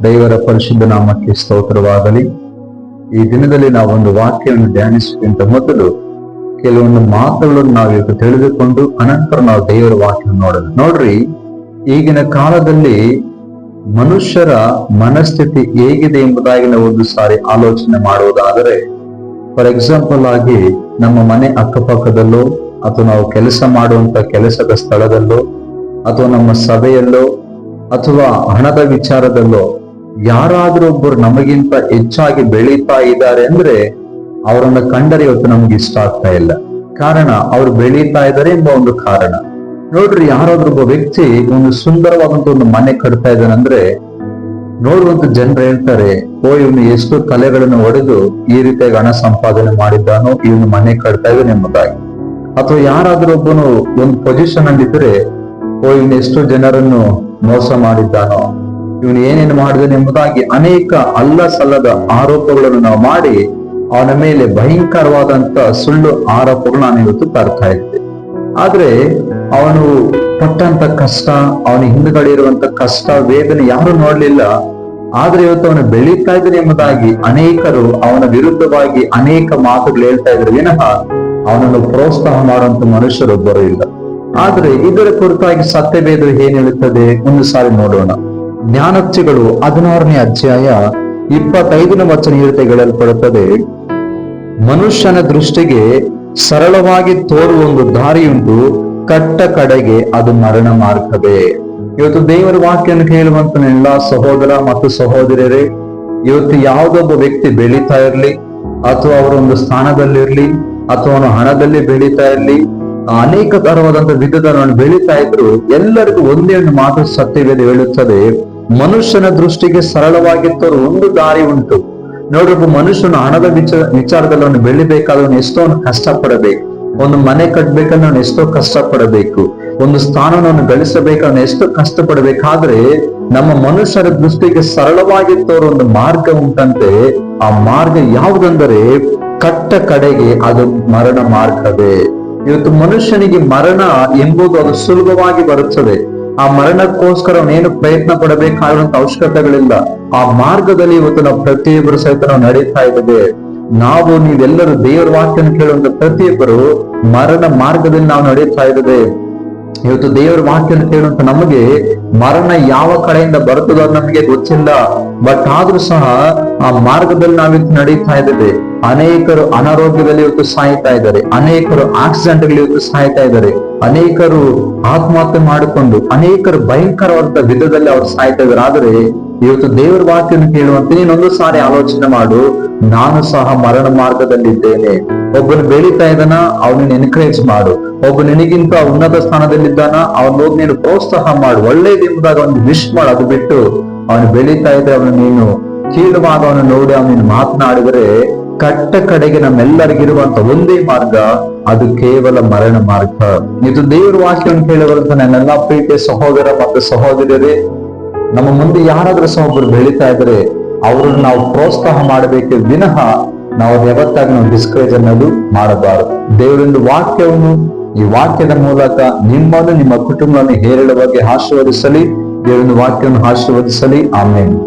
ದೇವರ ಪರಿಶುದ್ಧ ನಾಮಕ್ಕೆ ಸ್ತೋತ್ರವಾಗಲಿ. ಈ ದಿನದಲ್ಲಿ ನಾವೊಂದು ವಾಕ್ಯವನ್ನು ಧ್ಯಾನಿಸುವುದಕ್ಕಿಂತ ಮೊದಲು ಕೆಲವೊಂದು ಮಾತುಗಳನ್ನು ನಾವು ಇವತ್ತು ತಿಳಿದುಕೊಂಡು ಅನಂತರ ನಾವು ದೇವರ ವಾಕ್ಯವನ್ನು ನೋಡೋಣ. ನೋಡ್ರಿ, ಈಗಿನ ಕಾಲದಲ್ಲಿ ಮನುಷ್ಯರ ಮನಸ್ಥಿತಿ ಹೇಗಿದೆ ಎಂಬುದಾಗಿ ನಾವು ಒಂದು ಸಾರಿ ಆಲೋಚನೆ ಮಾಡುವುದಾದರೆ, ಫಾರ್ ಎಕ್ಸಾಂಪಲ್ ಆಗಿ ನಮ್ಮ ಮನೆ ಅಕ್ಕಪಕ್ಕದಲ್ಲೋ ಅಥವಾ ನಾವು ಕೆಲಸ ಮಾಡುವಂತ ಕೆಲಸದ ಸ್ಥಳದಲ್ಲೋ ಅಥವಾ ನಮ್ಮ ಸಭೆಯಲ್ಲೋ ಅಥವಾ ಹಣದ ವಿಚಾರದಲ್ಲೋ ಯಾರಾದ್ರೂ ಒಬ್ಬರು ನಮಗಿಂತ ಹೆಚ್ಚಾಗಿ ಬೆಳೀತಾ ಇದ್ದಾರೆ ಅಂದ್ರೆ ಅವರನ್ನ ಕಂಡರೆ ಇವತ್ತು ನಮ್ಗೆ ಇಷ್ಟ ಆಗ್ತಾ ಇಲ್ಲ. ಕಾರಣ ಅವ್ರು ಬೆಳೀತಾ ಇದ್ದಾರೆ ಎಂಬ ಒಂದು ಕಾರಣ. ನೋಡ್ರಿ, ಯಾರಾದ್ರೂ ಒಬ್ಬ ವ್ಯಕ್ತಿ ಒಂದು ಸುಂದರವಾದಂತ ಒಂದು ಮನೆ ಕಟ್ತಾ ಇದ್ದಾನಂದ್ರೆ ನೋಡುವಂತ ಜನರು ಹೇಳ್ತಾರೆ, ಇವನು ಎಷ್ಟು ಕಲೆಗಳನ್ನು ಒಡೆದು ಈ ರೀತಿಯಾಗಿ ಹಣ ಸಂಪಾದನೆ ಮಾಡಿದ್ದಾನೋ, ಇವನು ಮನೆ ಕಟ್ತಾ ಇದ್ದಾನೆ ಎಂಬುದಾಗಿ. ಅಥವಾ ಯಾರಾದ್ರೂ ಒಬ್ಬನು ಒಂದು ಪೊಸಿಷನ್ ಅಲ್ಲಿದ್ರೆ ಇವನು ಎಷ್ಟು ಜನರನ್ನು ಮೋಸ ಮಾಡಿದ್ದಾನೋ, ಇವನು ಏನೇನು ಮಾಡಿದಾನೆ ಎಂಬುದಾಗಿ ಅನೇಕ ಅಲ್ಲ ಸಲ್ಲದ ಆರೋಪಗಳನ್ನು ನಾವು ಮಾಡಿ ಅವನ ಮೇಲೆ ಭಯಂಕರವಾದಂತ ಸುಳ್ಳು ಆರೋಪಗಳು ನಾನು ಇವತ್ತು ತರ್ತಾ ಇದ್ದೆ. ಆದ್ರೆ ಅವನು ಪಟ್ಟಂತ ಕಷ್ಟ, ಅವನ ಹಿಂದುಗಡೆ ಇರುವಂತ ಕಷ್ಟ ವೇದನೆ ಯಾರು ನೋಡ್ಲಿಲ್ಲ. ಆದ್ರೆ ಇವತ್ತು ಅವನು ಬೆಳೀತಾ ಇದ್ದಾನೆ ಎಂಬುದಾಗಿ ಅನೇಕರು ಅವನ ವಿರುದ್ಧವಾಗಿ ಅನೇಕ ಮಾತುಗಳು ಹೇಳ್ತಾ ಇದ್ರು ವಿನಃ ಅವನನ್ನು ಪ್ರೋತ್ಸಾಹ ಮಾಡುವಂತ ಮನುಷ್ಯರೊಬ್ಬರು ಇಲ್ಲ. ಆದ್ರೆ ಇದರ ಕುರಿತಾಗಿ ಸತ್ಯವೇದ ಏನ್ ಹೇಳುತ್ತದೆ ಒಂದು ಸಾರಿ ನೋಡೋಣ. ಜ್ಞಾನೋಕ್ತಿಗಳು 16ನೇ ಅಧ್ಯಾಯ 25ನೇ ವಚನ ಈ ರೀತಿ ಹೇಳಲ್ಪಡುತ್ತದೆ, ಮನುಷ್ಯನ ದೃಷ್ಟಿಗೆ ಸರಳವಾಗಿ ತೋರುವ ಒಂದು ದಾರಿಯುಂಟು, ಕಟ್ಟ ಕಡೆಗೆ ಅದು ಮರಣ ಮಾರ್ಗವೇ. ಇವತ್ತು ದೇವರ ವಾಕ್ಯವನ್ನು ಕೇಳುವಂತ ಎಲ್ಲಾ ಸಹೋದರ ಮತ್ತು ಸಹೋದರಿಯರೇ, ಇವತ್ತು ಯಾವುದೊಬ್ಬ ವ್ಯಕ್ತಿ ಬೆಳೀತಾ ಇರ್ಲಿ ಅಥವಾ ಅವರೊಂದು ಸ್ಥಾನದಲ್ಲಿರ್ಲಿ ಅಥವಾ ಅವನು ಹಣದಲ್ಲಿ ಬೆಳೀತಾ ಇರ್ಲಿ, ಅನೇಕ ತರವಾದಂತ ವಿಧದಲ್ಲಿ ಬೆಳೀತಾ ಇದ್ರು, ಎಲ್ಲರಿಗೂ ಒಂದೇ ಒಂದು ಮಾತು ಸತ್ಯವೇದ ಹೇಳುತ್ತದೆ, ಮನುಷ್ಯನ ದೃಷ್ಟಿಗೆ ಸರಳವಾಗಿ ತೋರುವ ಒಂದು ದಾರಿ ಉಂಟು. ನೋಡ್ರಿ, ಒಬ್ಬ ಮನುಷ್ಯನು ಹಣದ ವಿಚಾರದಲ್ಲಿ ಅವನು ಬೆಳಿಬೇಕಾದ್ರೆ ಅವನು ಎಷ್ಟೋ ಕಷ್ಟಪಡಬೇಕು. ಒಂದು ಮನೆ ಕಟ್ಬೇಕಂದ್ರೆ ಅವನು ಎಷ್ಟೋ ಕಷ್ಟಪಡಬೇಕು. ಒಂದು ಸ್ಥಾನವನ್ನು ಗಳಿಸಬೇಕು, ಅವನು ಎಷ್ಟು ಕಷ್ಟಪಡಬೇಕಾದ್ರೆ ನಮ್ಮ ಮನುಷ್ಯರ ದೃಷ್ಟಿಗೆ ಸರಳವಾಗಿ ತೋರುವ ಒಂದು ಮಾರ್ಗ ಉಂಟಂತೆ. ಆ ಮಾರ್ಗ ಯಾವುದಂದರೆ ಕಟ್ಟ ಕಡೆಗೆ ಅದು ಮರಣ ಮಾರ್ಗವೇ. ಇವತ್ತು ಮನುಷ್ಯನಿಗೆ ಮರಣ ಎಂಬುದು ಅದು ಸುಲಭವಾಗಿ ಬರುತ್ತದೆ. ಆ ಮರಣಕ್ಕೋಸ್ಕರ ಅವನೇನು ಪ್ರಯತ್ನ ಪಡಬೇಕಾಗಿರುವಂತ ಅವಶ್ಯಕತೆಗಳಿಲ್ಲ. ಆ ಮಾರ್ಗದಲ್ಲಿ ಇವತ್ತು ನಾವು ಪ್ರತಿಯೊಬ್ಬರು ಸಹಿತ ನಾವು ನಡೀತಾ ಇದ್ದೇವೆ. ನೀವೆಲ್ಲರೂ ದೇವರ ವಾಕ್ಯನ ಕೇಳುವಂತ ಪ್ರತಿಯೊಬ್ಬರು ಮರಣ ಮಾರ್ಗದಲ್ಲಿ ನಾವು ನಡೀತಾ ಇದ್ದೇವೆ. ಇವತ್ತು ದೇವರ ವಾಕ್ಯನ ಕೇಳುವಂತ ನಮಗೆ ಮರಣ ಯಾವ ಕಡೆಯಿಂದ ಬರ್ತದೋ ನಮಗೆ ಗೊತ್ತಿಲ್ಲ. ಬಟ್ ಆದ್ರೂ ಸಹ ಆ ಮಾರ್ಗದಲ್ಲಿ ನಾವಿತ್ತು ನಡೀತಾ ಇದ್ದೇವೆ. ಅನೇಕರು ಅನಾರೋಗ್ಯದಲ್ಲಿ ಇವತ್ತು ಸಾಯ್ತಾ ಇದ್ದಾರೆ, ಅನೇಕರು ಆಕ್ಸಿಡೆಂಟ್ ಗಳು ಇವತ್ತು ಸಾಯ್ತಾ ಇದ್ದಾರೆ, ಅನೇಕರು ಆತ್ಮಹತ್ಯೆ ಮಾಡಿಕೊಂಡು ಅನೇಕರು ಭಯಂಕರವಾದ ವಿಧದಲ್ಲಿ ಅವ್ರು ಸಾಯ್ತಾ ಇದ್ದಾರೆ. ಆದ್ರೆ ಇವತ್ತು ದೇವರ ವಾಕ್ಯನ ಕೇಳುವಂತೆ ನೀನೊಂದು ಸಾರಿ ಆಲೋಚನೆ ಮಾಡು, ನಾನು ಸಹ ಮರಣ ಮಾರ್ಗದಲ್ಲಿದ್ದೇನೆ. ಒಬ್ಬನು ಬೆಳೀತಾ ಇದ್ದಾನ, ಅವನನ್ನು ಎನ್ಕರೇಜ್ ಮಾಡು. ಒಬ್ಬ ನಿನಗಿಂತ ಉನ್ನತ ಸ್ಥಾನದಲ್ಲಿದ್ದಾನ, ಅವನು ಹೋಗಿ ನೀನು ಪ್ರೋತ್ಸಾಹ ಮಾಡು, ಒಳ್ಳೇದೆಂಬುದಾಗ ಒಂದು ವಿಶ್ ಮಾಡು. ಅದು ಬಿಟ್ಟು ಅವನು ಬೆಳೀತಾ ಇದ್ರೆ ಅವನು ನೀನು ಕೀಳುವಾಗ ಅವನು ನೋಡಿ ಅವನು ಮಾತನಾಡಿದರೆ ಕಟ್ಟ ಕಡೆಗೆ ನಮ್ಮೆಲ್ಲರಿಗಿರುವಂತ ಒಂದೇ ಮಾರ್ಗ, ಅದು ಕೇವಲ ಮರಣ ಮಾರ್ಗ. ಇದು ದೇವರ ವಾಕ್ಯವನ್ನು ಕೇಳುವಂತ ನನ್ನೆಲ್ಲಾ ಪ್ರೀತಿಯ ಸಹೋದರ ಮತ್ತು ಸಹೋದರಿಯರೇ, ನಮ್ಮ ಮುಂದೆ ಯಾರಾದ್ರೂ ಸಹ ಒಬ್ಬರು ಬೆಳೀತಾ ಇದ್ರೆ ಅವ್ರನ್ನ ನಾವು ಪ್ರೋತ್ಸಾಹ ಮಾಡಬೇಕೆ ವಿನಃ ನಾವು ಯಾವತ್ತಾಗಿ ನಾವು ಡಿಸ್ಕರೇಜ್ ಅನ್ನೋದು ಮಾಡಬಾರದು. ದೇವರೊಂದು ವಾಕ್ಯವನ್ನು ಈ ವಾಕ್ಯದ ಮೂಲಕ ನಿಮ್ಮನ್ನು ನಿಮ್ಮ ಕುಟುಂಬವನ್ನು ಹೇರಳವಾಗಿ ಆಶೀರ್ವದಿಸಲಿ. ದೇವರೊಂದು ವಾಕ್ಯವನ್ನು ಆಶೀರ್ವದಿಸಲಿ. ಆಮೇಲೆ